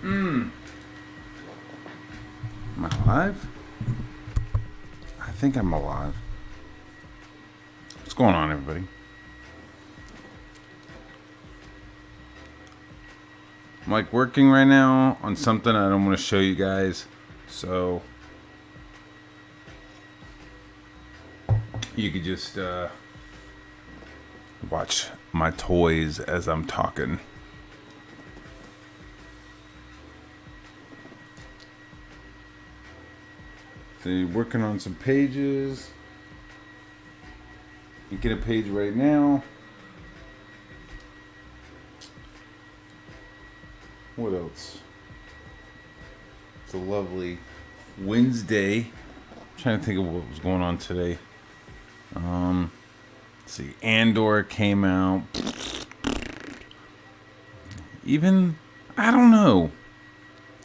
Am I alive? I think I'm alive. What's going on, everybody? I'm like working right now on something I don't want to show you guys, so you could just watch my toys as I'm talking. So you're working on some pages. You get a page right now. What else? It's a lovely Wednesday. I'm trying to think of what was going on today. Let's see. Andor came out. Even, I don't know.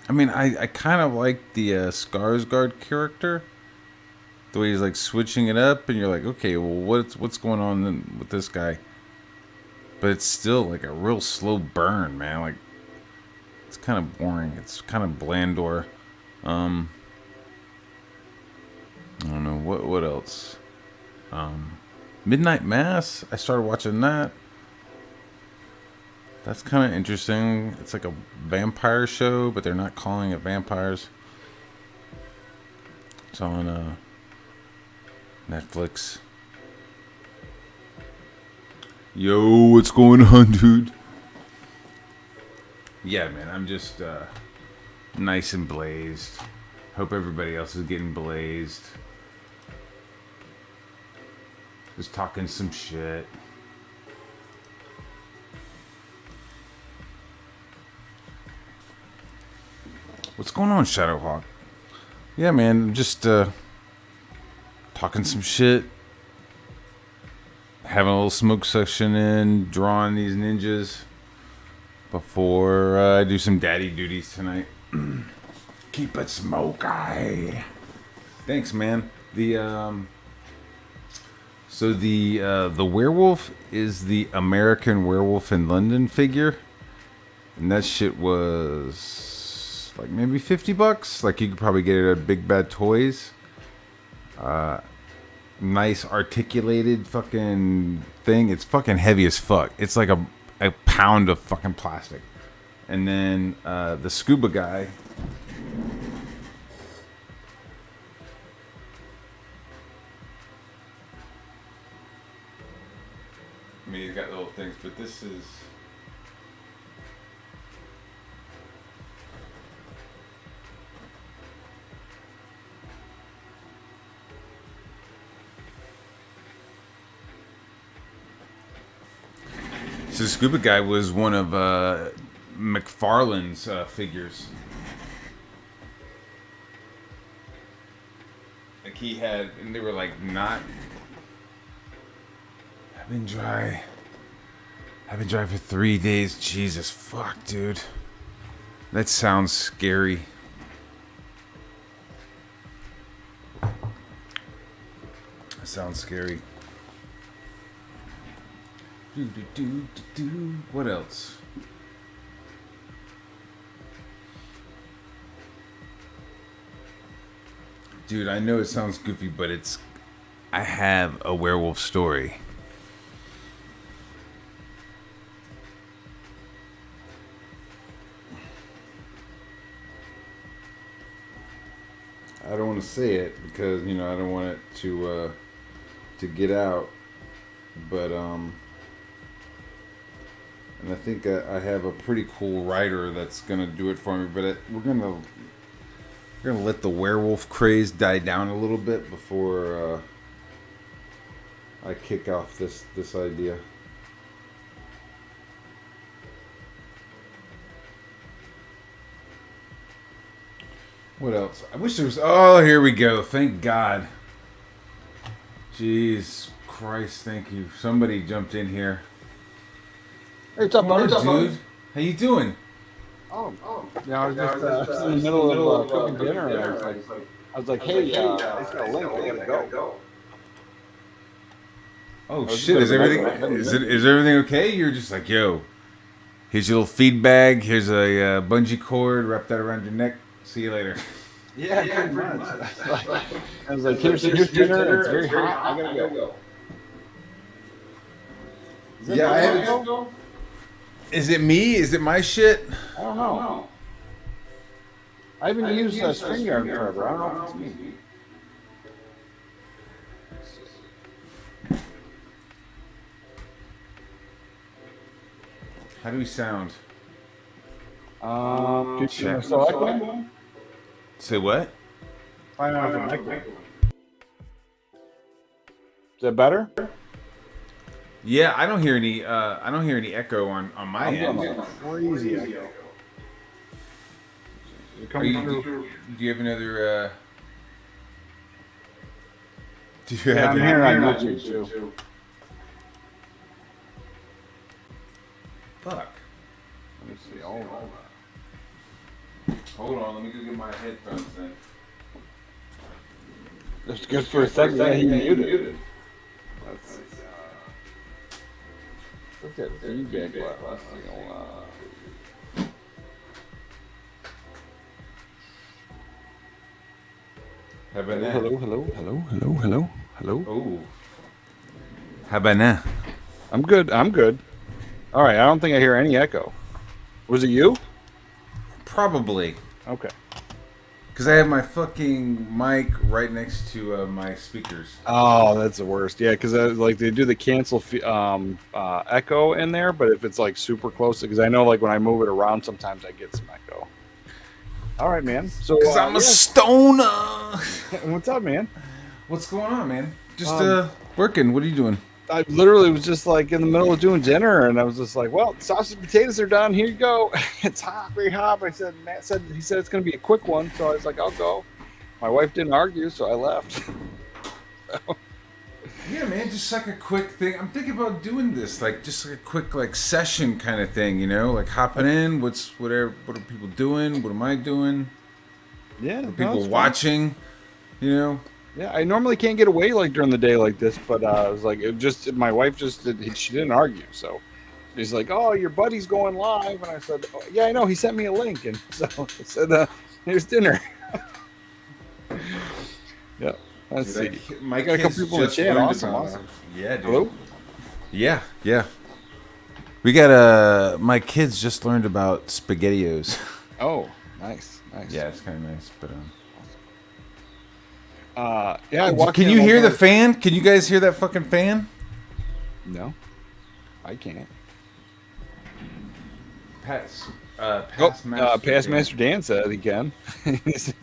I mean, I kind of like the Skarsgård character. The way he's like switching it up, and you're like, okay, well, what's going on with this guy? But it's still like a real slow burn, man. Like, it's kind of boring. It's kind of blandor. I don't know what else. Midnight Mass. I started watching that. That's kind of interesting. It's like a vampire show, but they're not calling it vampires. It's on Netflix. Yo, what's going on, dude? Yeah, man, I'm just nice and blazed. Hope everybody else is getting blazed. Just talking some shit. What's going on, Shadowhawk? Yeah, man, I'm just talking some shit. Having a little smoke section in, drawing these ninjas before I do some daddy duties tonight. Keep it smoky. Thanks, man. The werewolf is the American Werewolf in London figure, and that shit was like maybe $50. Like you could probably get it at Big Bad Toys. Nice articulated fucking thing. It's fucking heavy as fuck. It's like a pound of fucking plastic. And then the scuba guy. I mean, he's got little things, but this is. So the scuba guy was one of McFarlane's figures. Like he had, and they were like not. I've been dry for 3 days. Jesus, fuck, dude. That sounds scary. That sounds scary. What else? Dude, I know it sounds goofy, but I have a werewolf story. I don't want to say it because, I don't want it to get out. But, and I think I have a pretty cool writer that's gonna do it for me. But we're gonna let the werewolf craze die down a little bit before I kick off this idea. What else? I wish there was. Oh, here we go. Thank God. Jeez Christ, thank you. Somebody jumped in here. Hey, what's up, buddy? Dude, how you doing? Oh. Yeah, I was just in the middle of cooking dinner, and I was like, hey, I just got a link. I gotta go. Oh shit! Is everything okay? You're just like, yo. Here's your little feed bag. Here's a bungee cord. Wrap that around your neck. See you later. Yeah, pretty much. I was like, here's dinner. It's very hot. I gotta go. Yeah, I haven't. Is it me? Is it my shit? I don't know. I haven't used StreamYard forever. I don't know if it's me. How do we sound? Check. So echo? Say what? Find out if I'm echo. Is that better? Yeah, I don't hear any. I don't hear any echo on my end. Crazy echo. Do you have another? Do you have? I'm here on YouTube too. Fuck. Let me see. Hold on. Let me go get my headphones then. That's good for a second. Yeah, he muted. Let's see. Look at feedback last thing. Hello. Oh. How about now? I'm good. All right. I don't think I hear any echo. Was it you? Probably. Okay. Because I have my fucking mic right next to my speakers. Oh, that's the worst. Yeah, because like they do the cancel echo in there, but if it's like super close, because I know like when I move it around, sometimes I get some echo. All right, man. So because I'm a stoner. What's up, man? What's going on, man? Just working. What are you doing? I literally was just like in the middle of doing dinner, and I was just like, "Well, sausage and potatoes are done. Here you go. It's hot, very hot." But Matt said it's going to be a quick one, so I was like, "I'll go." My wife didn't argue, so I left. Yeah, man, just like a quick thing. I'm thinking about doing this, like just like a quick like session kind of thing, you know, like hopping in. What are people doing? What am I doing? Yeah, what are people watching, you know. Yeah, I normally can't get away like during the day like this, but I was like, my wife she didn't argue, so she's like, "Oh, your buddy's going live," and I said, "Oh, yeah, I know. He sent me a link," and so I said, "Here's dinner." Yeah, let's see. My got a couple people in the chat. Awesome. Yeah, dude. Hello. Yeah. We got my kids just learned about SpaghettiOs. Oh, nice. Yeah, it's kind of nice, but yeah. Can you hear the fan? Can you guys hear that fucking fan? No, I can't. Past Master Dan said he can. He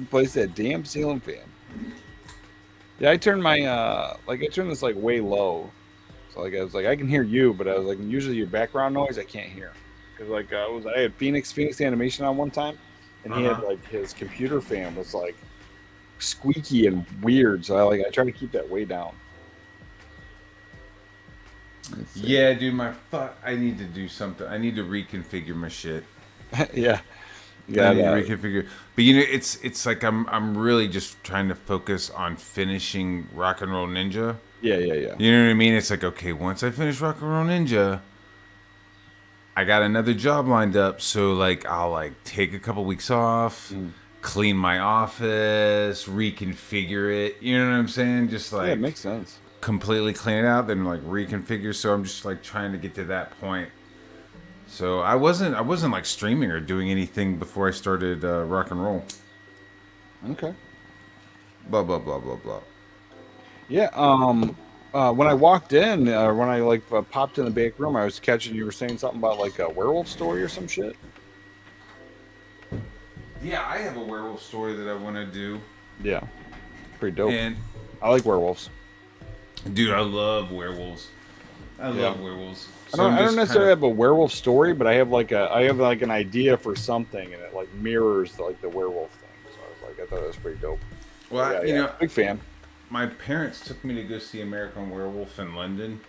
plays that damn ceiling fan. Yeah, I turned my I turned this like way low, so like I was like I can hear you, but I was like usually your background noise I can't hear, because like I had Phoenix Animation on one time, and he had like his computer fan was like squeaky and weird, so I try to keep that way down. Yeah, dude, I need to do something. I need to reconfigure my shit. Yeah. I need to reconfigure. But you know, it's like I'm really just trying to focus on finishing Rock and Roll Ninja. Yeah. You know what I mean? It's like, okay, once I finish Rock and Roll Ninja, I got another job lined up, so like I'll like take a couple weeks off, clean my office, reconfigure it. You know what I'm saying? Just like it makes sense. Completely clean it out, then like reconfigure. So I'm just like trying to get to that point. So I wasn't like streaming or doing anything before I started Rock and Roll. Okay. Blah blah blah blah blah. Yeah. When I walked in, when I like popped in the back room, I was catching you were saying something about like a werewolf story or some shit. Yeah, I have a werewolf story that I want to do. Yeah, pretty dope. And I like werewolves. Dude, I love werewolves. I love werewolves. So I don't necessarily have a werewolf story, but I have like an idea for something, and it like mirrors like the werewolf thing. So I was like, I thought that was pretty dope. Well, you know, big fan. My parents took me to go see American Werewolf in London,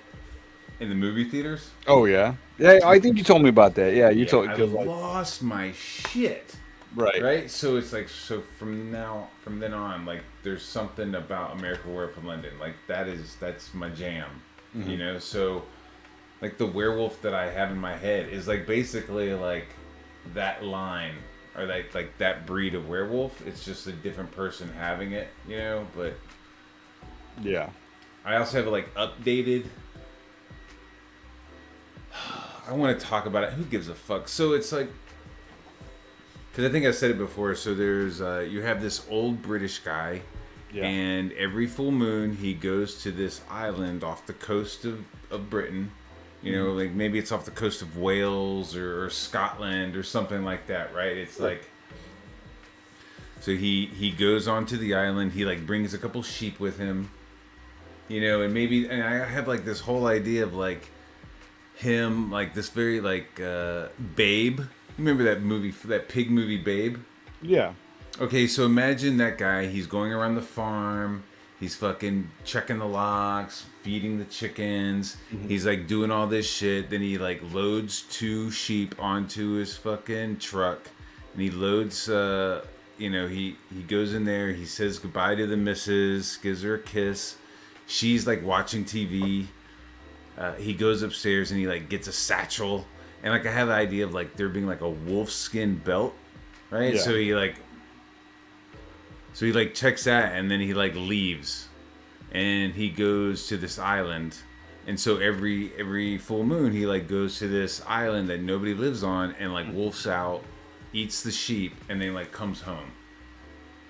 in the movie theaters. Oh yeah, I think you told me about that. Yeah, you told. I lost my shit. Right. So it's like from then on, like there's something about American Werewolf in London. Like that's my jam. Mm-hmm. You know, so like the werewolf that I have in my head is like basically like that line or like that breed of werewolf. It's just a different person having it, you know. But Yeah. I also have it like updated. I want to talk about it. Who gives a fuck? So it's like, because I think I said it before. So there's you have this old British guy, Yeah. and every full moon he goes to this island off the coast of Britain. You know, like maybe it's off the coast of Wales or Scotland or something like that, right? It's like, so he goes onto the island. He like brings a couple sheep with him, you know, and maybe, and I have like this whole idea of like him, like this very like Babe. Remember that movie, that pig movie, Babe? Yeah. Okay, so imagine that guy. He's going around the farm. He's fucking checking the locks, feeding the chickens. He's like doing all this shit. Then he like loads 2 sheep onto his fucking truck, and he loads. You know, he goes in there. He says goodbye to the missus, gives her a kiss. She's like watching TV. He goes upstairs and he like gets a satchel, and like I have the idea of like there being like a wolf skin belt, right? Yeah. So he like checks that, and then he like leaves, and he goes to this island, and so every full moon he like goes to this island that nobody lives on, and like wolfs out, eats the sheep, and then like comes home.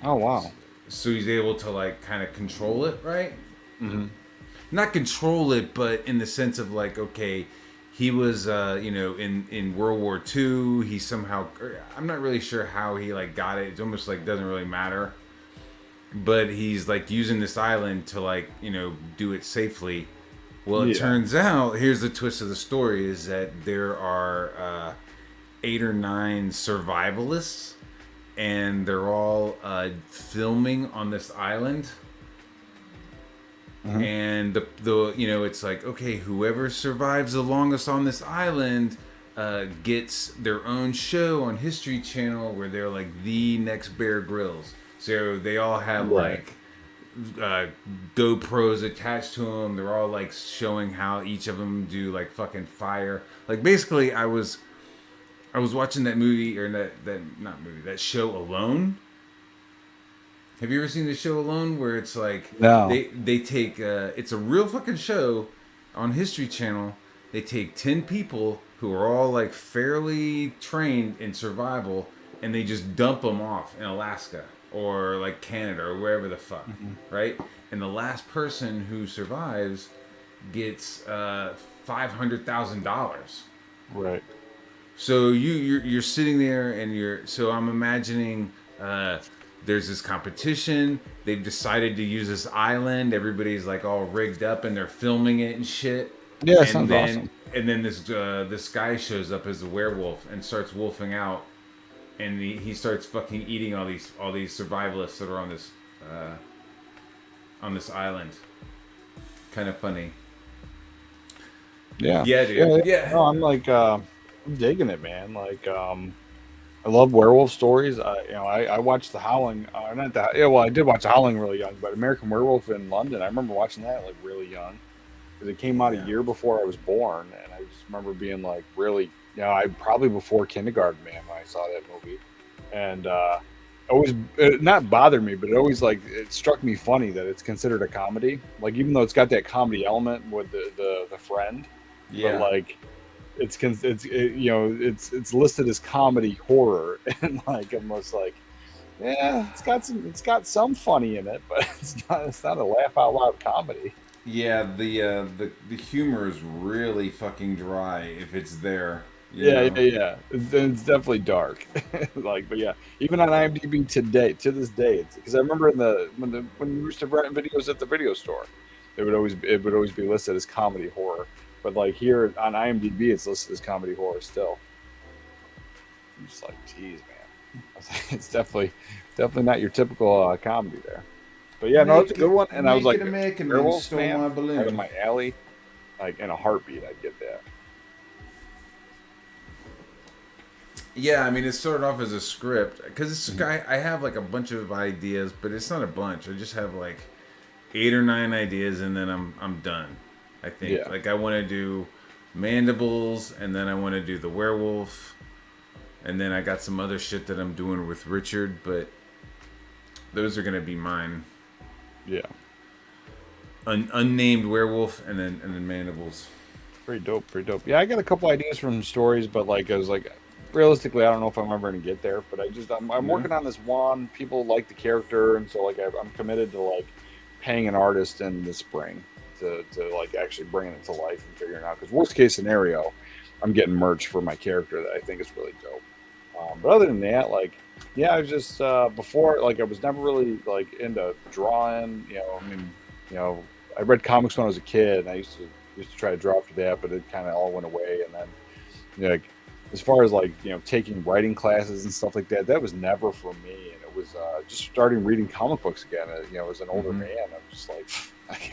Oh wow. So he's able to like kind of control it, right? Not control it, but in the sense of like, okay, he was, you know, in World War II. He somehow, I'm not really sure how he like got it. It's almost like doesn't really matter. But he's like using this island to like, you know, do it safely. Well, it turns out, here's the twist of the story, is that there are 8 or 9 survivalists, and they're all filming on this island. And the you know, it's like, okay, whoever survives the longest on this island gets their own show on History Channel where they're like the next Bear Grylls. So they all have like GoPros attached to them. They're all like showing how each of them do like fucking fire. Like basically, I was watching that movie, or that show Alone. Have you ever seen the show Alone, where it's like No. they take it's a real fucking show on History Channel. They take 10 people who are all like fairly trained in survival, and they just dump them off in Alaska or like Canada or wherever the fuck, right? And the last person who survives gets $500,000. Right. So you're sitting there, and so I'm imagining there's this competition. They've decided to use this island. Everybody's like all rigged up, and they're filming it and shit. Yeah, and sounds then, awesome. And then this guy shows up as a werewolf and starts wolfing out, and he starts fucking eating all these survivalists that are on this island. Kind of funny. Yeah. Yeah, dude. Yeah. No, I'm like, I'm digging it, man. Like, I love werewolf stories. I watched The Howling. Not that. Yeah, well, I did watch The Howling really young, but American Werewolf in London. I remember watching that like really young because it came out a year before I was born, and I just remember being like really, I probably before kindergarten, man, when I saw that movie, and always it not bothered me, but it always like it struck me funny that it's considered a comedy. Like even though it's got that comedy element with the friend, but like it's listed as comedy horror, and like almost like it's got some funny in it, but it's not a laugh out loud comedy. Yeah, the humor is really fucking dry if it's there. Yeah. It's definitely dark. Like, but yeah, even on IMDb to this day, it's because I remember when we used to rent videos at the video store, it would always be listed as comedy horror. But like here on IMDb, it's listed as comedy horror still. I'm just like, geez, man, it's definitely not your typical comedy there. But yeah, no, it's a good one. And I was like, Werewolf, man, my balloon. right in my alley, like in a heartbeat, I'd get that. Yeah, I mean, it started off as a script because I have like a bunch of ideas, but it's not a bunch. I just have like 8 or 9 ideas, and then I'm done. I think like I want to do Mandibles, and then I want to do the werewolf, and then I got some other shit that I'm doing with Richard, but those are gonna be mine. Yeah. Unnamed werewolf, and then Mandibles. Pretty dope, pretty dope. Yeah, I got a couple ideas from stories, but like I was like, realistically, I don't know if I'm ever gonna get there. But I'm working on this one. People like the character, and so like I'm committed to like paying an artist in the spring to like actually bringing it to life and figuring out. Because worst case scenario, I'm getting merch for my character that I think is really dope. But other than that, like, yeah, I was just before, like, I was never really like into drawing. I mean, I read comics when I was a kid, and I used to try to draw after that, but it kind of all went away. And then, like, as far as like taking writing classes and stuff like that, that was never for me. And it was just starting reading comic books again. As an older man, I'm just like,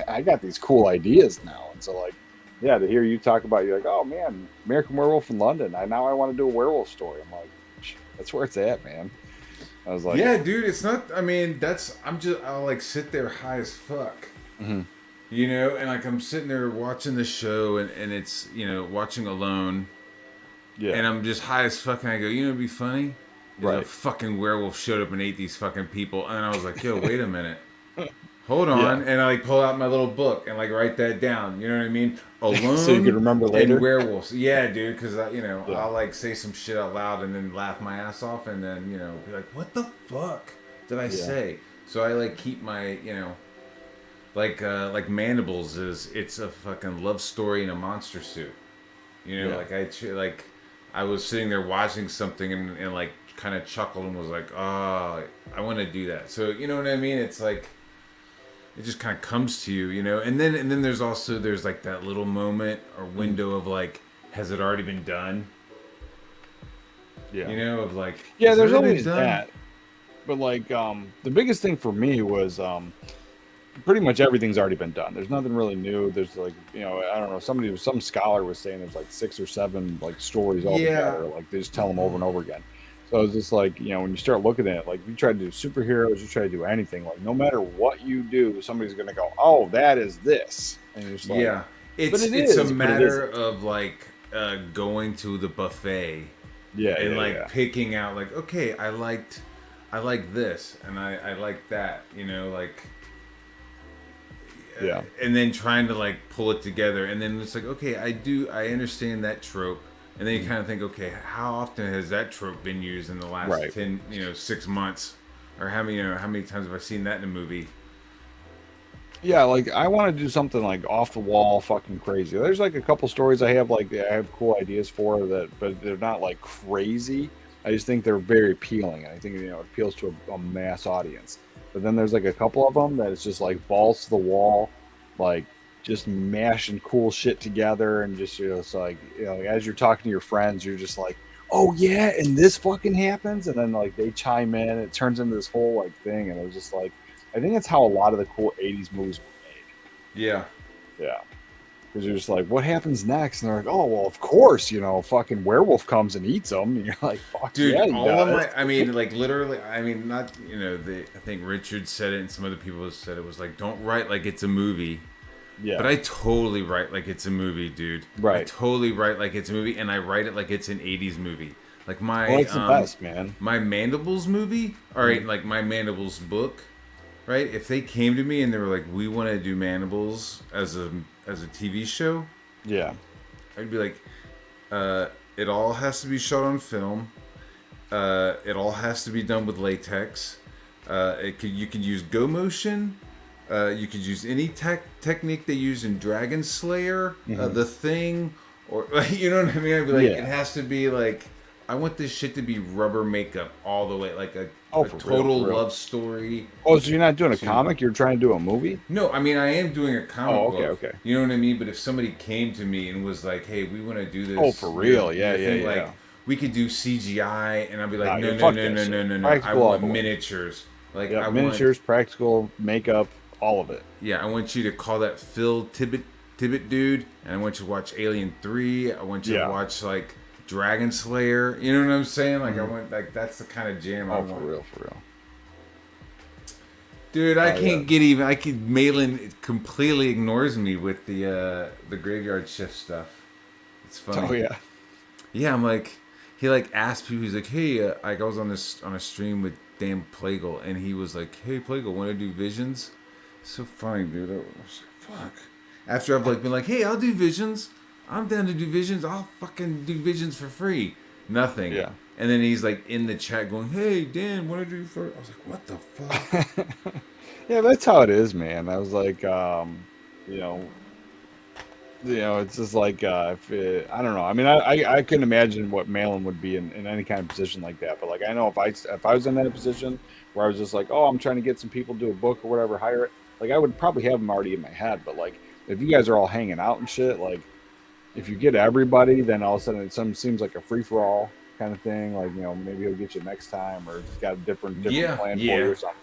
I got these cool ideas now, and so like, yeah, to hear you talk about, you're like, oh man, American Werewolf in London. Now I want to do a werewolf story. I'm like, that's where it's at, man. I was like, yeah, dude, it's not. I mean, I'll like sit there high as fuck. Mm-hmm. And like I'm sitting there watching the show, and it's watching alone. Yeah. And I'm just high as fuck, and I go, it'd be funny. Right. A fucking werewolf showed up and ate these fucking people, and I was like, yo, wait a minute. Hold on, and I like pull out my little book and like write that down. You know what I mean? Alone, so you can remember later. And werewolves, yeah, dude. Because I'll like say some shit out loud and then laugh my ass off, and then be like, "What the fuck did I say?" So I like keep my like Mandibles it's a fucking love story in a monster suit. Like I was sitting there watching something and like kind of chuckled and was like, "Oh, I want to do that." So you know what I mean? It's like. It just kind of comes to you, and then there's like that little moment or window of like, has it already been done? Yeah. Of like, there's always that. But like, the biggest thing for me was pretty much everything's already been done. There's nothing really new. There's like, I don't know. Some scholar was saying there's like 6 or 7 like stories all together. Like they just tell them over and over again. So it's just like, when you start looking at it, like you try to do superheroes, you try to do anything, like no matter what you do, somebody's going to go, oh, that is this. And you're just like, it's a matter of like going to the buffet and picking out like, okay, I like this and I like that, and then trying to like pull it together. And then it's like, okay, I understand that trope. And then you kind of think, okay, how often has that trope been used in the last 6 months, or how many times have I seen that in a movie? Yeah, like I want to do something like off the wall, fucking crazy. There's like a couple stories I have cool ideas for that, but they're not like crazy. I just think they're very appealing. I think it appeals to a mass audience. But then there's like a couple of them that it's just like balls to the wall, like. Just mashing cool shit together, and just it's like as you're talking to your friends, you're just like, oh yeah, and this fucking happens, and then like they chime in, it turns into this whole like thing, and it was just like, I think that's how a lot of the cool '80s movies were made. Yeah, because you're just like, what happens next? And they're like, oh well, of course, fucking werewolf comes and eats them, and you're like, fuck, dude, yeah, all of my, I mean, like literally, I mean, not I think Richard said it, and some other people said it was like, don't write like it's a movie. Yeah. But I totally write like it's a movie, dude. Right. I totally write like it's a movie, and I write it like it's an 80s movie. Like my it's the best, man. My Mandibles movie, like my Mandibles book, right? If they came to me and they were like, "We want to do Mandibles as a TV show," yeah, I'd be like, "It all has to be shot on film. It all has to be done with latex. You could use Go Motion." You could use any technique they use in Dragon Slayer, The Thing, or you know what I mean. I'd be like, it has to be like, I want this shit to be rubber makeup all the way, like a total love story. Oh, so you're not doing a comic? You're trying to do a movie? No, I mean I am doing a comic book. Okay. You know what I mean? But if somebody came to me and was like, "Hey, we want to do this," oh, for real? Yeah. Like we could do CGI, and I'd be like, no. I want miniatures. Like I miniatures, practical makeup. All of it. Yeah, I want you to call that Phil Tippett dude, and I want you to watch Alien 3. I want you to watch like Dragon Slayer. You know what I'm saying? Like I want that's the kind of jam I want. For real. Dude, I can't get even. Malin completely ignores me with the Graveyard Shift stuff. It's funny. Oh yeah. Yeah, I'm like, he like asked people. He's like, hey, like I was on this on a stream with Dan Plagle, and he was like, hey, Plagle, want to do visions? So funny, dude. I was like, fuck. After I've like been like, hey, I'll do visions. I'm down to do visions. I'll fucking do visions for free. Nothing. Yeah. And then he's like in the chat going, hey, Dan, what did you do for? I was like, what the fuck? Yeah, that's how it is, man. I was like, you know, it's just like if I don't know. I mean, I couldn't imagine what Malin would be in any kind of position like that. But like, I know if I was in that position where I was just like, oh, I'm trying to get some people to do a book or whatever, hire it. Like, I would probably have them already in my head. But like, if you guys are all hanging out and shit, like, if you get everybody, then all of a sudden it seems like a free for all kind of thing. Like, maybe he'll get you next time, or just got a different Yeah, plan for yeah. you or something.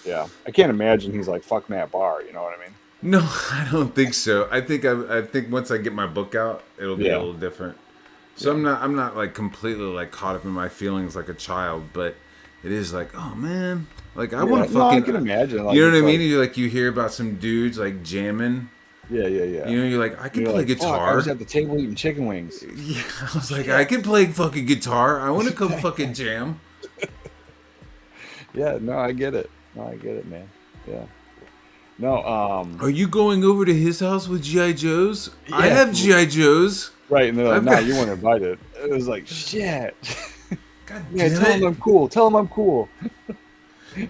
Yeah, I can't imagine he's like fuck Matt Barr. You know what I mean? No, I don't think so. I think once I get my book out, it'll be a little different. So I'm not like completely like caught up in my feelings like a child, but it is like, oh man, like I want to No, I fucking. can imagine. Like, You know what I mean? like- You hear about some dudes like jamming. Yeah. You know, you're like, I can You're play like, "Fuck, I guitar. was at the table eating chicken wings. Yeah, I was like, I can play fucking guitar. I want to come fucking jam. Yeah, no, I get it. No, I get it, man. Yeah. No, Are you going over to his house with GI Joes? I Yeah. have GI Joes. right, and they're like, I've nah, got- you weren't invited. It was like, shit. God Yeah, damn tell him it. I'm cool. Tell him I'm cool.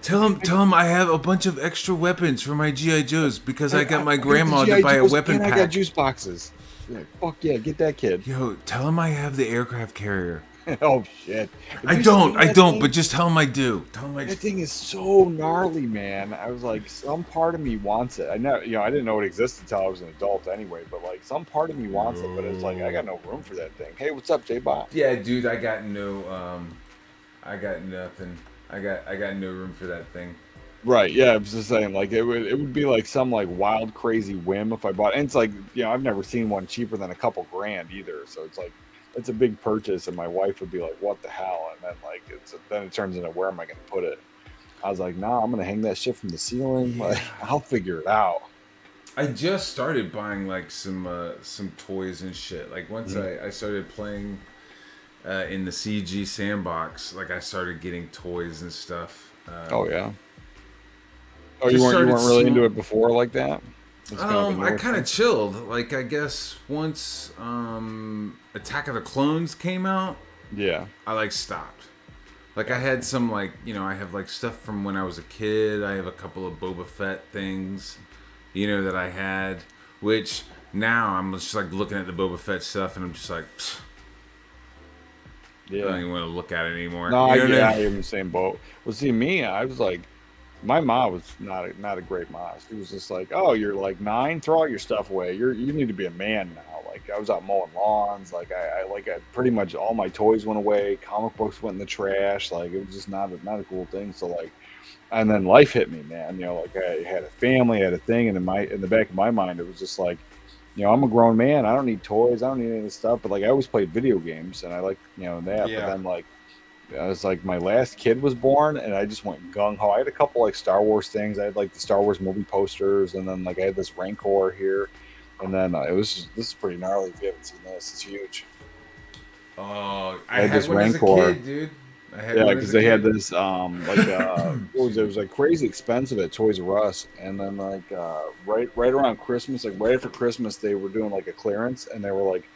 Tell him I have a bunch of extra weapons for my GI Joes because I got my grandma got to the buy a G.I. Joes, weapon and I got pack. juice boxes. You're like, fuck yeah, get that kid. Yo, tell him I have the aircraft carrier. Oh shit. Have I you don't, seen I that don't, thing? but just tell him I do. Tell him I That thing is so gnarly, man. I was like, some part of me wants it. I know, I didn't know it existed until I was an adult anyway. But like, some part of me wants it, but it's like, I got no room for that thing. Hey, what's up, J-Bot? Yeah, dude, I got I got nothing. I got no room for that thing. Right? Yeah, I was just saying, like, it would be like some like wild, crazy whim if I bought. And it's like, I've never seen one cheaper than a couple grand either. So it's like, it's a big purchase, and my wife would be like, "What the hell?" And then like, then it turns into where am I going to put it? I was like, "Nah, I'm going to hang that shit from the ceiling. Yeah. Like, I'll figure it out." I just started buying like some toys and shit. Like once I started playing in the CG sandbox, like I started getting toys and stuff. Oh yeah. Oh, Just you weren't started really into small. it before like that? It's kind of a I newer kind thing? of chilled. Like I guess once Attack of the Clones came out, Yeah. I like stopped. Like I had some like I have like stuff from when I was a kid. I have a couple of Boba Fett things, that I had. Which now I'm just like looking at the Boba Fett stuff and I'm just like, pfft, I don't Yeah. even want to look at it anymore. No, You know what I I mean? am in the same boat. Well, see, me, I was like, my mom was not a great mom. She was just like, "Oh, you're like 9, throw all your stuff away. You need to be a man now." Like I was out mowing lawns. Like I pretty much all my toys went away. Comic books went in the trash. Like it was just not a cool thing. So like, and then life hit me, man. Like I had a family, I had a thing, and in the back of my mind, it was just like, I'm a grown man. I don't need toys. I don't need any of this stuff. But like I always played video games, and I like that. Yeah. But then like. I was like, my last kid was born, and I just went gung ho. I had a couple like Star Wars things. I had like the Star Wars movie posters, and then like I had this Rancor here, and then this is pretty gnarly. If you haven't seen this, it's huge. Oh, I had had this one as a Rancor. kid, dude. I had Yeah, one because as a they had kid. this it was like crazy expensive at Toys R Us, and then like right around Christmas, like right after Christmas, they were doing like a clearance, and they were like,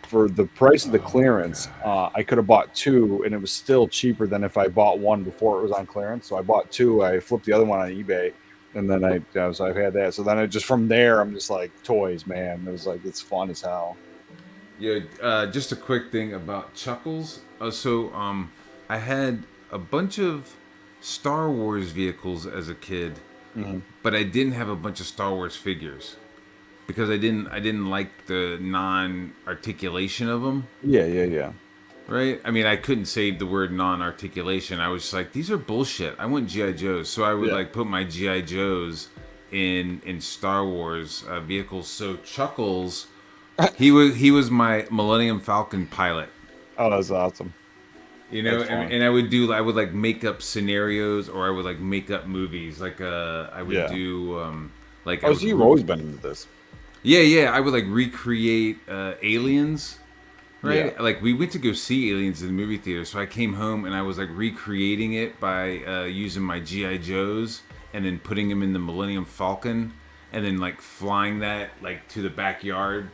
for the price of the clearance, I could have bought 2, and it was still cheaper than if I bought one before it was on clearance. So I bought 2. I flipped the other one on eBay, and then I've had that. So then from there, I'm just like toys, man. It was like it's fun as hell. Yeah, just a quick thing about Chuckles. I had a bunch of Star Wars vehicles as a kid, but I didn't have a bunch of Star Wars figures because I didn't like the non-articulation of them. Yeah. Right? I mean, I couldn't say the word non-articulation. I was just like, these are bullshit. I want GI Joes, so I would like put my GI Joes in Star Wars vehicles. So Chuckles, he was my Millennium Falcon pilot. Oh, that's awesome. That's fun. And I would like make up scenarios, or I would like make up movies. Like I would do like. Oh, so you've always been into this. Yeah. I would like recreate Aliens, right? Yeah. Like we went to go see Aliens in the movie theater, so I came home and I was like recreating it by using my GI Joes and then putting them in the Millennium Falcon and then like flying that like to the backyard,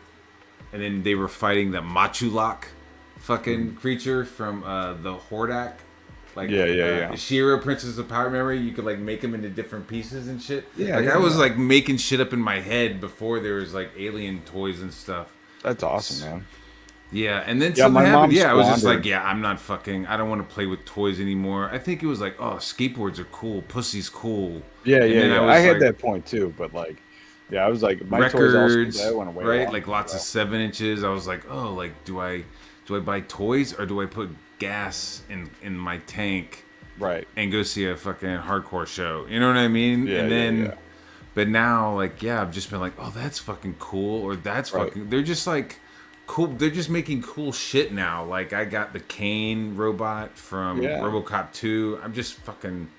and then they were fighting the Machulak fucking creature from the Hordak. Like Yeah. Shira, Princess of Power Memory, you could like make them into different pieces and shit. Yeah, Like yeah, I was yeah. like making shit up in my head before there was like alien toys and stuff. That's awesome, man. Yeah, and then Yeah, something my happened. mom Yeah, I was just like, squandered. yeah, I'm not fucking. I don't want to play with toys anymore. I think it was like, oh, skateboards are cool, pussy's cool, and then I I was had like, that point too, but like, yeah, I was like, my toys also records, that went away a right? long Like time lots of ago. 7 inches. I was like, oh, like do I buy toys or do I put gas in my tank Right. and go see a fucking hardcore show? You know what I mean? Yeah, And yeah, then, yeah. but now, like, yeah, I've just been like, oh, that's fucking cool, or that's Right. fucking. They're just like cool. They're just making cool shit now. Like, I got the Kane robot from Yeah. RoboCop 2. I'm just fucking.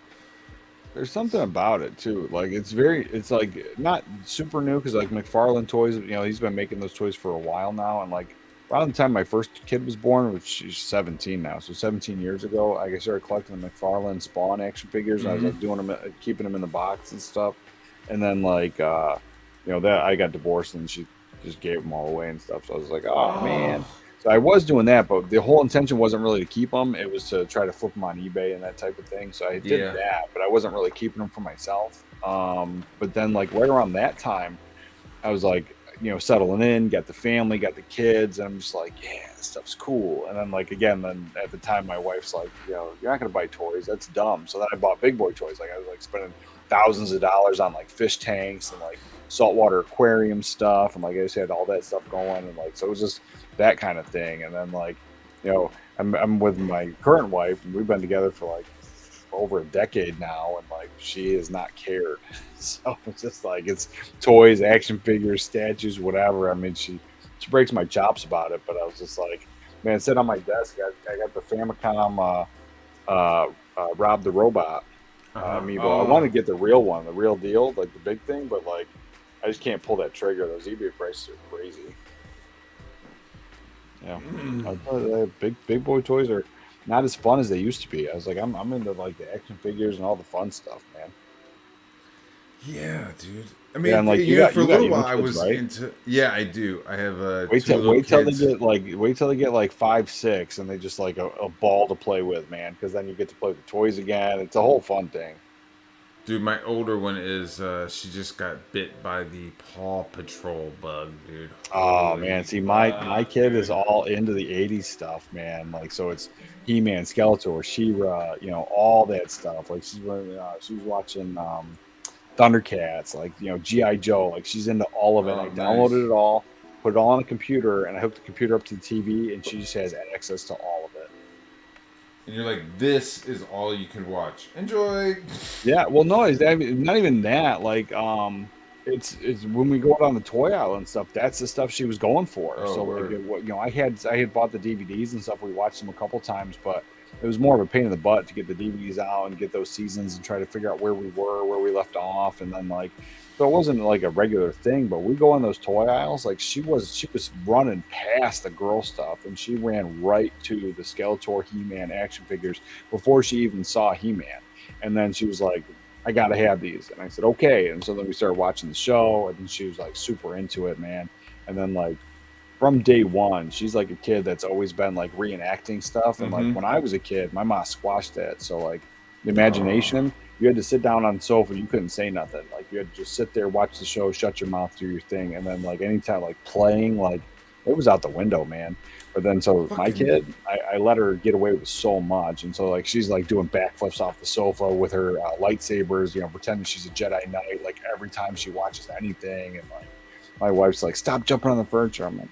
There's something about it too. Like it's like not super new because like McFarlane toys, he's been making those toys for a while now, and like around the time my first kid was born, which she's 17 now, so 17 years ago, I started collecting the McFarlane Spawn action figures, and I was like doing them, keeping them in the box and stuff, and then like that I got divorced and she just gave them all away and stuff, so I was like, oh man. Oh, So I was doing that, but the whole intention wasn't really to keep them. It was to try to flip them on eBay and that type of thing. So I did yeah. that, but I wasn't really keeping them for myself. But then, like right around that time, I was like, settling in, got the family, got the kids, and I'm just like, yeah, this stuff's cool. And then, like again, then at the time, my wife's like, you're not gonna buy toys. That's dumb. So then I bought big boy toys. Like I was like spending thousands of dollars on like fish tanks and like saltwater aquarium stuff, and like I just had all that stuff going, and like so it was just that kind of thing. And then like, I'm with my current wife, and we've been together for like over a decade now, and like she has not cared. So it's just like it's toys, action figures, statues, whatever. I mean, she breaks my chops about it, but I was just like, man, sit on my desk. I got the Famicom Rob the Robot amiibo. I want Oh, to get the real one, the real deal, like the big thing, but like I just can't pull that trigger. Those eBay prices are crazy. Yeah, I thought big boy toys are not as fun as they used to be. I was like, I'm into like the action figures and all the fun stuff, man. yeah, dude. I Yeah, mean, and like you know, for a you got little young while I kids, was right? into. Yeah, I do. I have Wait two till little wait till they kids. get like 5, 6, and they just like a ball to play with, man. Because then you get to play with the toys again. It's a whole fun thing. Dude, my older one is she just got bit by the Paw Patrol bug, dude. Oh man, Holy see my fuck, kid is dude. all into the '80s stuff, man. Like so, it's He-Man, Skeletor, She-Ra, all that stuff. Like she was watching Thundercats, like GI Joe. Like she's into all of it. And I Oh, nice. downloaded it all, put it all on a computer, and I hooked the computer up to the TV, and she just has access to all of it. And you're like, this is all you can watch. Enjoy. Yeah, well, no, it's not even that. Like, it's when we go out on the toy aisle and stuff. That's the stuff she was going for. Oh, So, like, word. I had bought the DVDs and stuff. We watched them a couple times, but it was more of a pain in the butt to get the DVDs out and get those seasons and try to figure out where we were, where we left off, and then like, so it wasn't like a regular thing. But we go on those toy aisles. Like, she was running past the girl stuff, and she ran right to the Skeletor, He-Man action figures before she even saw He-Man. And then she was like, I gotta have these. And I said, okay. And so then we started watching the show, and then she was like super into it, man. And then like from day one, she's like a kid that's always been like reenacting stuff. And like Mm-hmm. when I was a kid, my mom squashed that. So like the Oh. imagination, you had to sit down on the sofa, you couldn't say nothing. Like you had to just sit there, watch the show, shut your mouth, do your thing. And then like anytime like playing, like it was out the window, man. But then so my Fucking. kid, I let her get away with so much, and so like she's like doing backflips off the sofa with her lightsabers, pretending she's a Jedi Knight. Like every time she watches anything, and like my wife's like, "Stop jumping on the furniture." I'm like,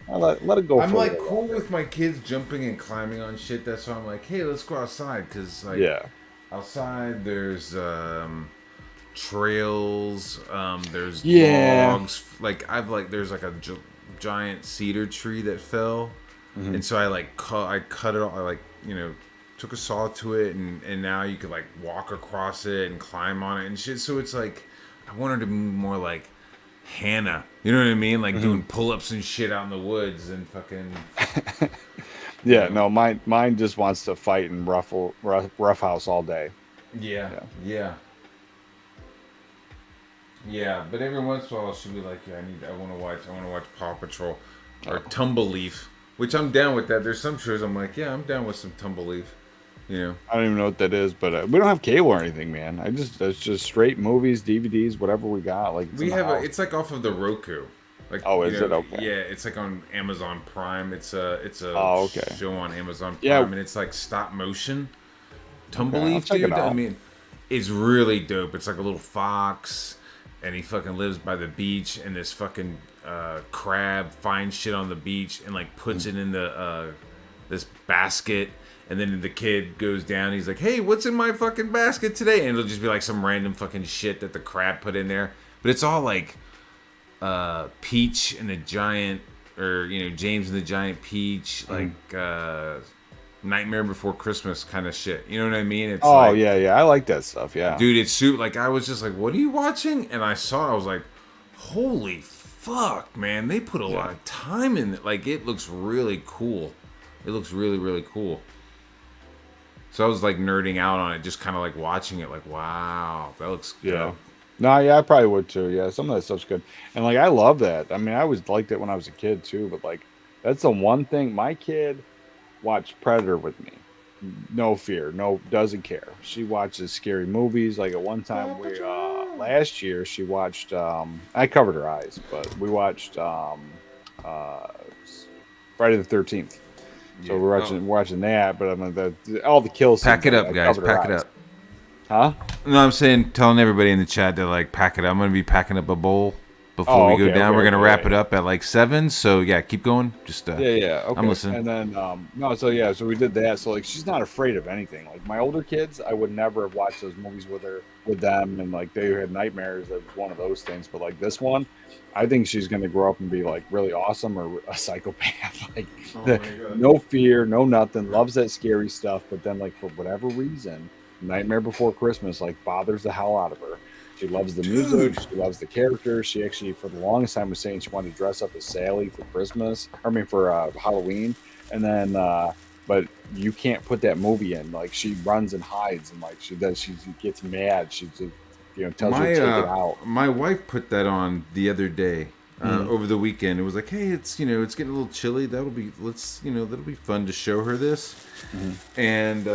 I let it go I'm for a like little cool longer. with my kids jumping and climbing on shit. That's why I'm like, hey, let's go outside. Because, like, Yeah, outside there's trails, there's yeah, logs. Like, there's like a giant cedar tree that fell. hmm And so I cut it off. I took a saw to it, and now you could like walk across it and climb on it and shit. So it's like I want her to be more like Hannah. You know what I mean? Like doing pull-ups and shit out in the woods and fucking. Yeah, no, mine just wants to fight and rough house all day. Yeah, Yeah. yeah, yeah. But every once in a while, she'll be like, "Yeah, I want to watch Paw Patrol or Tumbleleaf," which I'm down with that. There's some shows I'm like, "Yeah, I'm down with some Tumbleleaf," you know. I don't even know what that is, but we don't have cable or anything, man. It's just straight movies, DVDs, whatever we got. Like it's We in the have house. it's like off of the Roku. Like, Oh, you is know, it? Okay. Yeah, it's like on Amazon Prime. It's a Oh, okay. show on Amazon Prime, Yeah. and it's like stop motion. Okay, I'll Tumbleweed, check it dude. I out. mean, it's really dope. It's like a little fox, and he fucking lives by the beach, and this fucking crab finds shit on the beach and like puts it in the this basket. And then the kid goes down. He's like, "Hey, what's in my fucking basket today?" And it'll just be like some random fucking shit that the crab put in there. But it's all like Peach and the Giant, or James and the Giant Peach, like Nightmare Before Christmas kind of shit. You know what I mean? It's Oh like, yeah, I like that stuff. Yeah, dude, it's like I was just like, "What are you watching?" And I saw it. I was like, "Holy fuck, man! They put a lot of time in it. Like, it looks really cool. It looks really, really cool." So I was like nerding out on it, just kind of like watching it, like, wow, that looks good. yeah. No, yeah, I probably would too. Yeah, some of that stuff's good, and like I love that. I mean, I always liked it when I was a kid too. But like, that's the one thing my kid watched Predator with me. No fear, no, doesn't care. She watches scary movies. Like at one time, we last year she watched. I covered her eyes, but we watched uh, Friday the 13th. So Yeah. we're watching that, but I mean all the kill scenes. Pack it I up, guys. covered her Pack it eyes. up. Huh? No, I'm saying, telling everybody in the chat to like pack it up. I'm gonna be packing up a bowl before we go down. We're gonna wrap it up at like 7. So yeah, keep going. Just Yeah, okay. I'm listening. And then no, so yeah, so we did that. So like she's not afraid of anything. Like my older kids, I would never have watched those movies with them, and like they had nightmares. That was one of those things. But like this one, I think she's gonna grow up and be like really awesome or a psychopath. Like no fear, no nothing. Loves that scary stuff. But then like for whatever reason, Nightmare Before Christmas like bothers the hell out of her. She loves the music. She loves the characters. She actually, for the longest time, was saying she wanted to dress up as Sally for Christmas. For Halloween. And then, but you can't put that movie in. Like she runs and hides, and like she gets mad. She tells you to take it out. My wife put that on the other day, over the weekend. It was like, hey, it's it's getting a little chilly. That'll be fun to show her this. And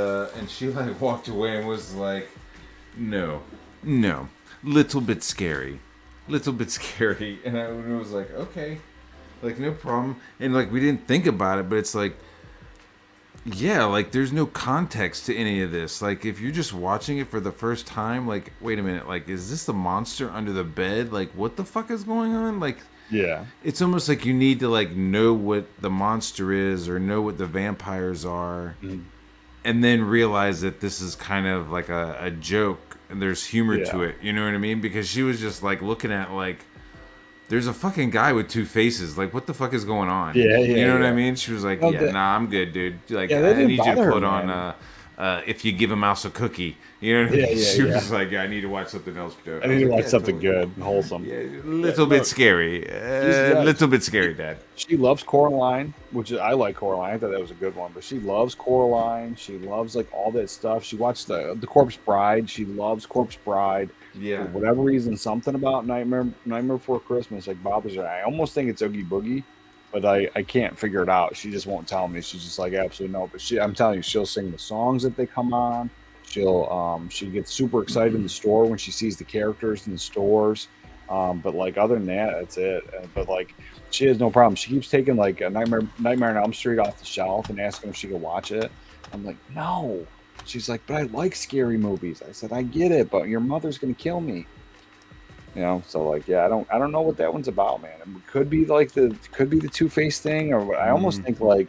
she like walked away and was like, no, little bit scary. And I was like, okay, like no problem. And like we didn't think about it, but it's like, yeah, like there's no context to any of this. Like if you're just watching it for the first time, like wait a minute, like is this the monster under the bed? Like what the fuck is going on? Like Yeah. it's almost like you need to like know what the monster is or know what the vampires are, and then realize that this is kind of like a joke and there's humor to it. You know what I mean? Because she was just like looking at like, there's a fucking guy with 2 faces. Like, what the fuck is going on? Yeah, You know what I mean? She was like, No, nah, I'm good, dude. Like, Yeah, that I didn't need you to bother her, put on, man. If you give a mouse a cookie. You know what I mean? Yeah, She yeah. was like, I need to watch something else. I need to watch something good and wholesome. Yeah, a little bit scary. Little bit scary, Dad. She loves Coraline, which I like Coraline. I thought that was a good one. But she loves Coraline. She loves like all that stuff. She watched the Corpse Bride. She loves Corpse Bride. Yeah. For whatever reason, something about Nightmare Before Christmas like bothers her. I almost think it's Oogie Boogie, but I can't figure it out. She just won't tell me. She's just like, absolutely no. But I'm telling you, she'll sing the songs that they come on. She gets super excited in the store when she sees the characters in the stores. But like other than that, that's it. But like she has no problem. She keeps taking like a Nightmare on Elm Street off the shelf and asking if she could watch it. I'm like, no. She's like, but I like scary movies. I said, I get it, but your mother's gonna kill me. So like, yeah, I don't know what that one's about, man. It could be the Two-Face thing, or I almost think like,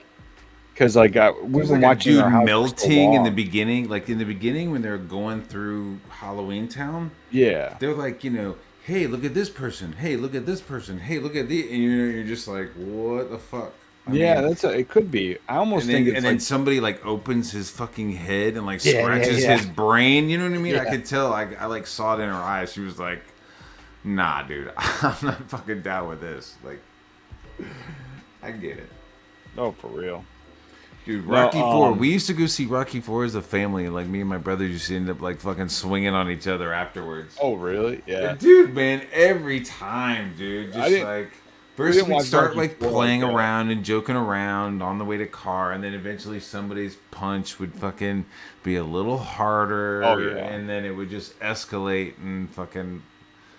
because like we've been watching dude our house melting in the beginning, like in the beginning when they're going through Halloween Town. Yeah, They're like, hey, look at this person. Hey, look at this person. Hey, look at the, and you're just like, what the fuck? I mean, it could be. I almost and think then, it's then like, somebody like opens his fucking head and like Yeah, scratches yeah. his brain. You know what I mean? I Yeah. could tell. I like saw it in her eyes. She was like, Nah, dude, I'm not fucking down with this. Like, I get it. No, for real. Dude, No, Rocky Four. We used to go see Rocky Four as a family, and like me and my brothers used to end up like fucking swinging on each other afterwards. oh, really? Yeah. Dude, man, every time, dude. I Just didn't. like We first didn't we'd watch start Rocky like IV playing like that. around and joking around on the way to car, and then eventually somebody's punch would fucking be a little harder. Oh, yeah. And then it would just escalate and fucking,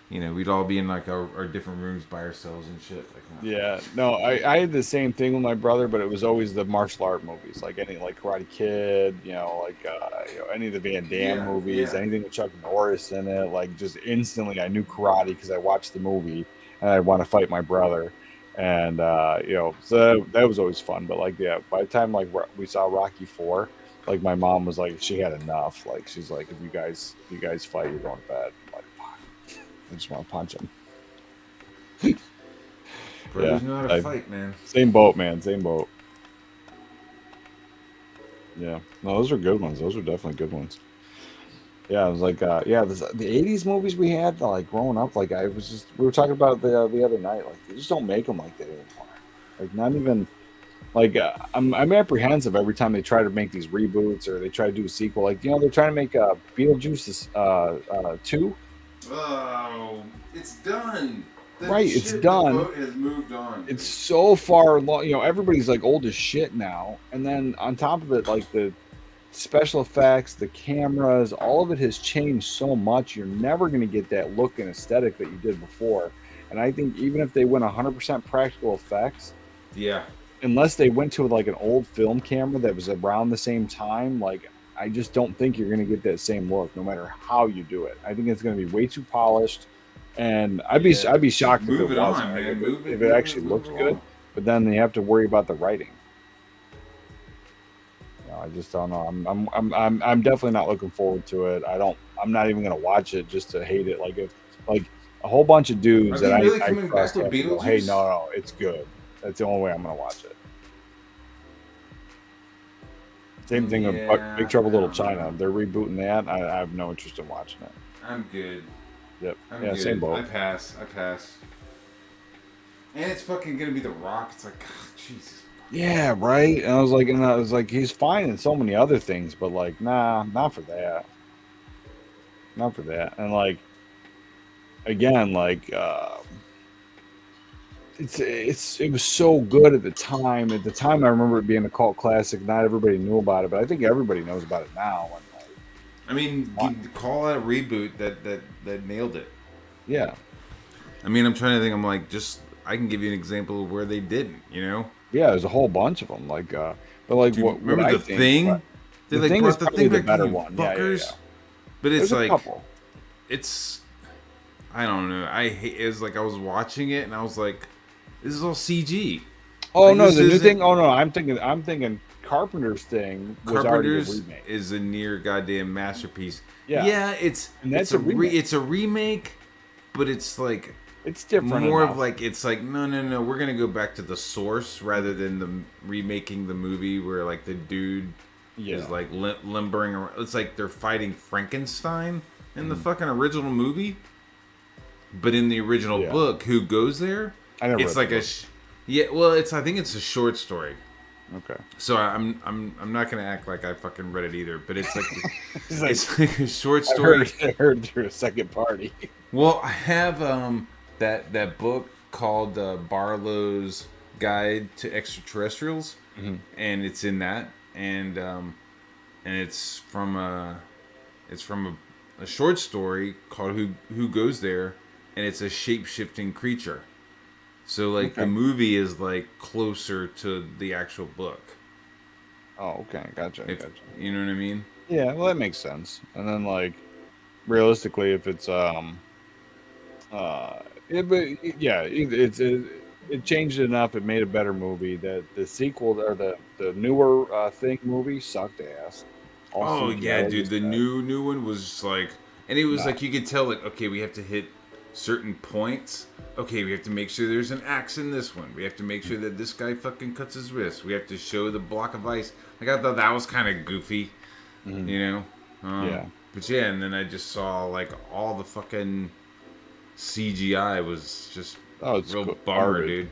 we'd all be in like our different rooms by ourselves and shit. Like, Yeah, no, I had the same thing with my brother, but it was always the martial art movies, like any like Karate Kid, any of the Van Damme Yeah, movies, yeah. anything with Chuck Norris in it. Like just instantly, I knew karate because I watched the movie and I want to fight my brother, and so that was always fun. But like, yeah, by the time like we saw Rocky Four, like my mom was like, she had enough. Like she's like, if you guys fight, you're going to bed. I'm like, fuck, I just want to punch him. brothers Yeah, know how to fight, man. same boat, man. Same boat. Yeah. No, those are good ones. Those are definitely good ones. Yeah, it was like, the '80s movies we had, like growing up. Like we were talking about it the other night. Like they just don't make them like that anymore. Like not even like I'm apprehensive every time they try to make these reboots or they try to do a sequel. Like they're trying to make Beetlejuice 2. Oh, it's done. Right, it's done. The boat has moved on. It's so far along. Everybody's like old as shit now, and then on top of it, like the special effects, the cameras, all of it has changed so much. You're never going to get that look and aesthetic that you did before. And I think even if they went 100% practical effects, Yeah. unless they went to like an old film camera that was around the same time, like I just don't think you're going to get that same look, no matter how you do it. I think it's going to be way too polished, and I'd be shocked if Move it it wasn't. on, Like, man. if it actually looked good, but then they have to worry about the writing. I just don't know. I'm definitely not looking forward to it. I'm not even gonna watch it just to hate it. Like if like a whole bunch of dudes Are that they really I coming trust back with have to go, hey, Beetlejuice? no, it's good. That's the only way I'm gonna watch it. Same thing with Yeah, Big Trouble I Little don't China. know. They're rebooting that. I have no interest in watching it. I'm good. Yep. I'm Yeah, good. same boat. I pass. And it's fucking gonna be The Rock. It's like, Jesus. Yeah, right. And I was like, he's fine in so many other things, but like, nah, not for that. Not for that. And like, again, like, it was so good at the time. At the time, I remember it being a cult classic. Not everybody knew about it, but I think everybody knows about it now. And like, I mean, call it a reboot that nailed it. yeah, I mean, I'm trying to think. I'm like, I can give you an example of where they didn't. yeah, there's a whole bunch of them. Like, but like, Dude, what remember I The think, Thing? what- They The like Thing brought is the probably thing the back, better you one. Yeah, fuckers. yeah. But it's There's a like, couple. it's, I don't know. I hate. It's like I was watching it and I was like, this is all CG. Oh Like, no, this the new isn't- thing. Oh no, I'm thinking Carpenter's thing was already a Carpenter's remake. is a near goddamn masterpiece. Yeah. It's And that's it's a remake. it's a remake, but it's like It's different. more enough. of like it's like no, we're gonna go back to the source rather than the remaking the movie where like the dude yeah. is like limbering around. It's like they're fighting Frankenstein in the fucking original movie, but in the original Yeah. book, who goes there? I never It's read like the a book. yeah. Well, I think it's a short story. Okay. So I'm not gonna act like I fucking read it either, but it's like It's like, it's like a short I story. heard through a second party. Well, I have that book called Barlow's Guide to Extraterrestrials, and it's in that, and it's from a short story called Who Goes There, and it's a shape shifting creature. So like the Okay. movie is like closer to the actual book. Oh, okay, gotcha. If you know what I mean. Yeah, well, that makes sense. And then like, realistically, if it's it changed it enough. It made a better movie. That the sequel or the newer thing movie sucked ass. All Oh CGI yeah, dude, was the bad. new one was just like, and it was Nah. like you could tell like, okay, we have to hit certain points. Okay, we have to make sure there's an axe in this one. We have to make sure that this guy fucking cuts his wrist. We have to show the block of ice. Like I thought that was kind of goofy, you know. Yeah. But yeah, and then I just saw like all the fucking CGI was just Oh, it's real bummer, garbage. dude.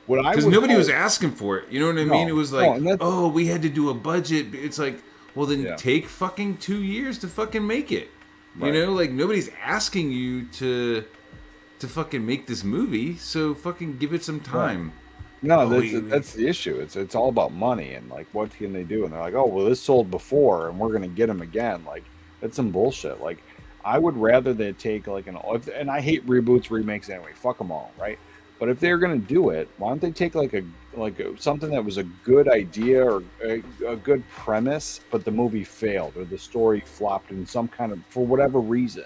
What I Because would nobody was hope, asking for it. You know what I mean? It was no, like, and that's oh, we had to do a budget. It's like, well, then yeah, take fucking 2 years to fucking make it. You right. know, like nobody's asking you to fucking make this movie, so fucking give it some Right. time. No, Oh, that's the issue. It's all about money and like what can they do? And they're like, oh well, this sold before, and we're gonna get them again. Like that's some bullshit. Like I would rather they take like and I hate reboots, remakes anyway. Fuck them all, right? But if they're gonna do it, why don't they take something that was a good idea or a good premise, but the movie failed or the story flopped in some kind of for whatever reason.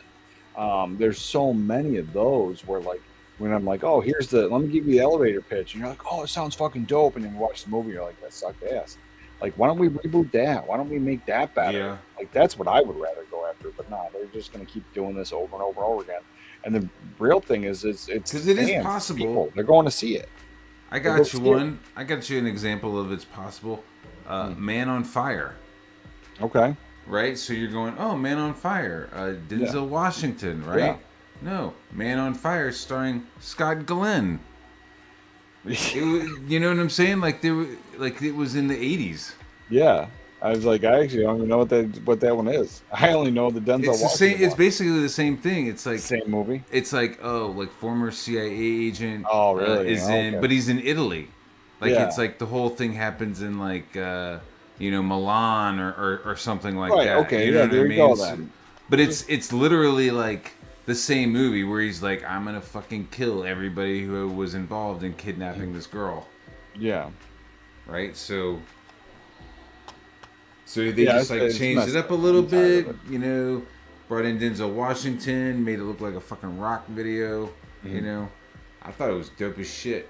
There's so many of those where like when I'm like, oh, let me give you the elevator pitch, and you're like, oh, it sounds fucking dope, and then you watch the movie, you're like, that sucked ass. Like, why don't we reboot that? Why don't we make that better? yeah. Like, that's what I would rather go after. But no, they're just gonna keep doing this over and over and over again. And the real thing is, it's Because it is fans, possible. people. They're going to see it. I They'll got see you it. one. I got you an example of it's possible. Man on Fire. Okay. Right? So you're going, oh, Man on Fire, Denzel Yeah. Washington, right? Yeah. No, Man on Fire starring Scott Glenn. You know what I'm saying? Like it was in the 80s. Yeah. I was like, I actually don't even know what that one is. I only know the Denzel It's the Washington same. It's one. basically the same thing. It's like Same movie. it's like like former CIA agent. Oh, really? Is Okay. in, but he's in Italy. Like Yeah. it's like the whole thing happens in like Milan or something like Right. that. Okay. You know Yeah. what I There you mean? go So- then. but it's literally like the same movie where he's like, I'm gonna fucking kill everybody who was involved in kidnapping this girl. Yeah. Right? So they Yeah, just like it's changed messed it up up. a little I'm tired bit, of it. brought in Denzel Washington, made it look like a fucking rock video, Mm-hmm. I thought it was dope as shit,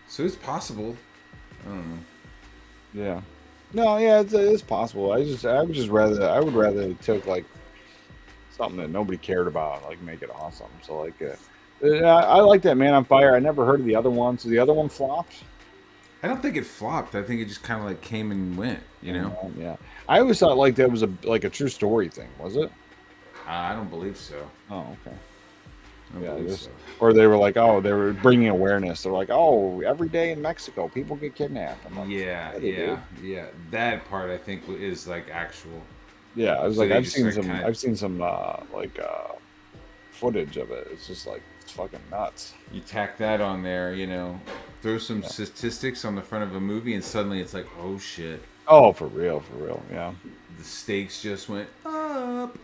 So it's possible. I don't know. Yeah. No, yeah, it's possible. I would rather it took like something that nobody cared about, like make it awesome. So like, I like that Man on Fire. I never heard of the other one. So the other one flopped. I don't think it flopped. I think it just kind of like came and went, Yeah. I always thought like that was a true story thing. Was it? I don't believe so. Oh, okay. I don't Yeah, believe just- so. Or they were like, oh, they were bringing awareness. They're like, oh, every day in Mexico, people get kidnapped. I'm like, Yeah, they do. yeah. That part I think is like actual. Yeah, I was So like, they I've just, seen like, some, kinda- I've seen some footage of it. It's just like it's fucking nuts. You tack that on there, throw some statistics on the front of a movie, and suddenly it's like, oh shit, Oh, for real, yeah, the stakes just went up.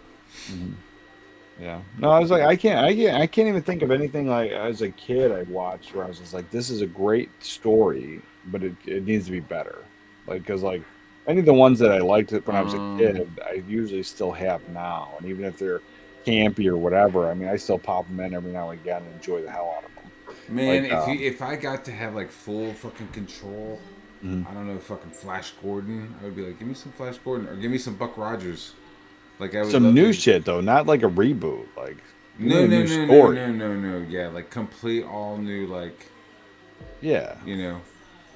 yeah. No, I was like, I can't even think of anything like as a kid I watched where I was just like, this is a great story, but it needs to be better. Like, because like any of the ones that I liked when I was a kid, I usually still have now, and even if they're campy or whatever, I mean, I still pop them in every now and again and enjoy the hell out of them. Man, Like, if I got to have like full fucking control, I don't know, fucking Flash Gordon, I would be like, give me some Flash Gordon or give me some Buck Rogers. Like I would Some love new to- shit though, not like a reboot. Like give me No, a no, new no, story. no. Yeah, like complete all new, like Yeah, you know.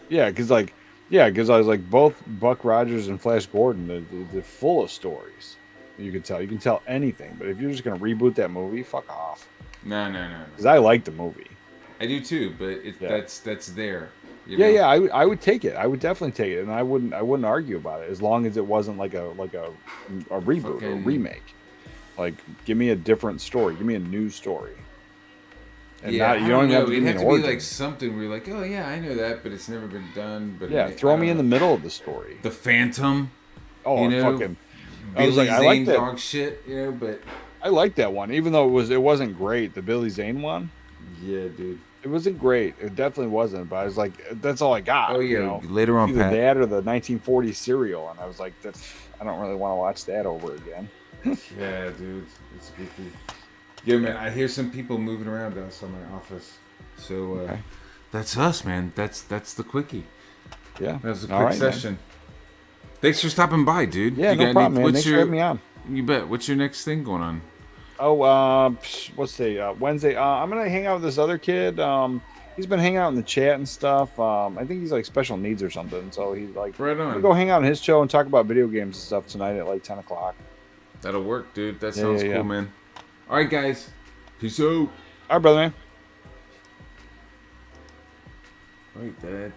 yeah, because I was like both Buck Rogers and Flash Gordon, they're full of stories. You can tell anything. But if you're just gonna reboot that movie, fuck off. No. Because I like the movie. I do too, but Yeah. that's there. you Yeah, know? yeah, I would take it. I would definitely take it, and I wouldn't argue about it as long as it wasn't like a reboot or a Fucking- remake. Like, give me a different story. Give me a new story. And Yeah, not, you don't even have to It'd give me have an to be origin. like something where you're like, oh yeah, I know that, but it's never been done. But Yeah, throw me in the middle of the story. the Phantom. Oh, you know, fucking! I Billy was like, I Zane like that. dog shit, but I like that one, even though it wasn't great. The Billy Zane one, yeah, dude. it wasn't great. It definitely wasn't. But I was like, that's all I got. Oh you yeah, know? later on, Either Pat. that or the 1940s serial, and I was like, I don't really want to watch that over again. Yeah, dude, it's goofy. Yo, man, I hear some people moving around outside my office. So Okay. that's us, man. That's the quickie. Yeah, That was a All quick right, man. session. Thanks for stopping by, dude. Yeah, You no got problem, man. what's Thanks for your, having me on. You bet. What's your next thing going on? Oh, what's today? Wednesday. I'm gonna hang out with this other kid. He's been hanging out in the chat and stuff. I think he's like special needs or something. So he's like, Right I'm gonna on. go hang out on his show and talk about video games and stuff tonight at like 10 o'clock. That'll work, dude. That Yeah, sounds yeah, cool, yeah. man. All right, guys. Peace out. All right, brother man. All right, that.